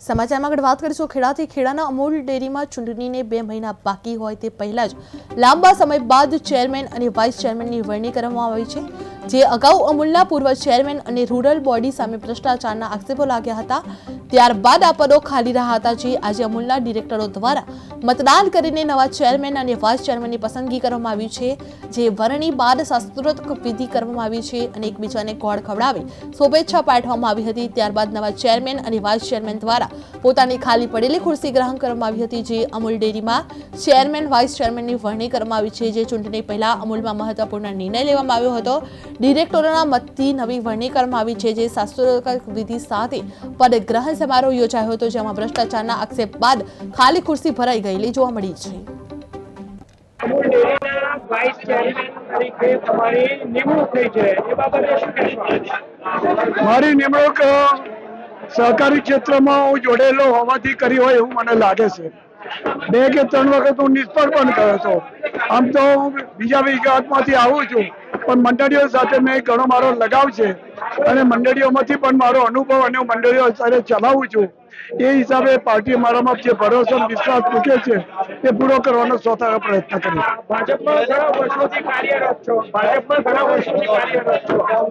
સમાચારમાં આગળ વાત કરીશું ખેડાથી ખેડાના અમૂલ ડેરીમાં ચૂંટણીને 2 મહિના બાકી હોય તે પહેલા જ લાંબા સમય બાદ ચેરમેન અને વાઇસ ચેરમેનની વરણી કરવામાં આવી છે। જે અગાઉ અમૂલના પૂર્વ ચેરમેન અને રૂરલ બોડી સામે ભ્રષ્ટાચારના આક્ષેપો લાગ્યા હતા, ત્યારબાદ આ પદો ખાલી રહ્યા હતા। જે આજે અમૂલના ડિરેક્ટરો દ્વારા મતદાન કરીને નવા ચેરમેન અને વાઇસ ચેરમેનની પસંદગી કરવામાં આવી છે। જે વરણી બાદ શાસ્ત્રોક્ત વિધિ કરવામાં આવી છે અને એકબીજાને ગોળ ખવડાવી શુભેચ્છા પાઠવવામાં આવી હતી। ત્યારબાદ નવા ચેરમેન અને વાઇસ ચેરમેન દ્વારા પોતાની ખાલી પડેલી ખુરશી ગ્રહણ કરવામાં આવી હતી। જે અમૂલ ડેરીમાં ચેરમેન વાઇસ ચેરમેનની વરણી કરવામાં આવી છે। જે ચૂંટણી પહેલા અમૂલમાં મહત્વપૂર્ણ નિર્ણય લેવામાં આવ્યો હતો। ડિરેક્ટરોના મતથી નવી વરણી કરવામાં આવી છે। જે શાસ્ત્રોક્ત વિધિ સાથે પદ ગ્રહણ સમારોહ યોજાયો હતો, જેમાં ભ્રષ્ટાચારના આક્ષેપ બાદ ખાલી ખુરશી ભરાઈ ગયેલી જોવા મળી છે। અમૂલ ડેરીના વાઇસ ચેરમેન તરીકે તમારી નિમણૂક થઈ છે, એ બાબતે શું કહેશો? મારી નિમણૂક સહકારી ક્ષેત્રમાં હું જોડેલો હોવાથી કરી હોય એવું મને લાગે છે। 2 કે 3 વખત હું નિષ્ફળ પણ ગયો હતો। આમ તો હું બીજા વિભાગમાંથી આવું છું, પણ મંડળીઓ સાથે મેં ઘણો મારો લગાવ છે અને મંડળીઓમાંથી પણ મારો અનુભવ અને મંડળીઓ સાથે ચલાવું છું। એ હિસાબે પાર્ટી મારામાં જે ભરોસો અને વિશ્વાસ મૂકે છે એ પૂરો કરવાનો 100% પ્રયત્ન કરીશ। ભાજપમાં ઘણા વર્ષોથી કાર્યરત છો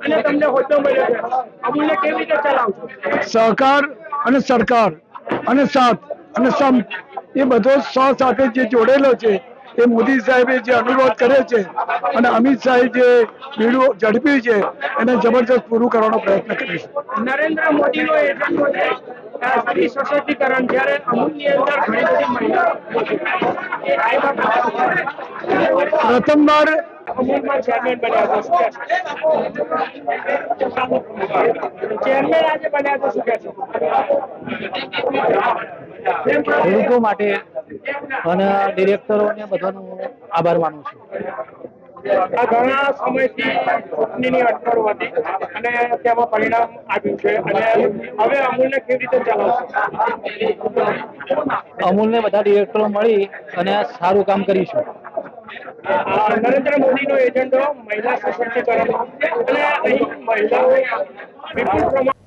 અને તમને હોદ્દો મળ્યો છે, અમૂલને કેવી રીતે ચલાવશો? સહકાર અને સરકાર અને સાથ અને સંપ એ બધો સાથે જે જોડેલો છે, એ મોદી સાહેબે જે અનુરોધ કર્યો છે અને અમિત શાહે જે બીડું ઝડપ્યું છે એને જબરજસ્ત પૂરું કરવાનો પ્રયત્ન કરીશું। નરેન્દ્ર મોદીનો એજન્ડો છે સ્ત્રી સશક્તિકરણ, જ્યારે અમૂલની અંદર ઘણી બધી મહિલાઓ એ પ્રથમવાર અમૂલમાં ચેરમેન બન્યા છો, ચેરમેન આજે બન્યા છો, શું કહેશો? ખેડૂતો માટે અને ડિરેક્ટરોને બધાનો આભાર માનું છું। આ ઘણા સમયથી ચૂંટણીની અટકળો હતી અને તેમાં પરિણામ આવ્યું છે, અને હવે અમૂલને કેવી રીતે ચલાવશો? અમૂલને બધા ડિરેક્ટરો મળી અને સારું કામ કરીશું। નરેન્દ્ર મોદીનો એજન્ડો મહિલા સશક્તિકરણ અને અહીં મહિલાઓ વિપુલ પ્રમાણમાં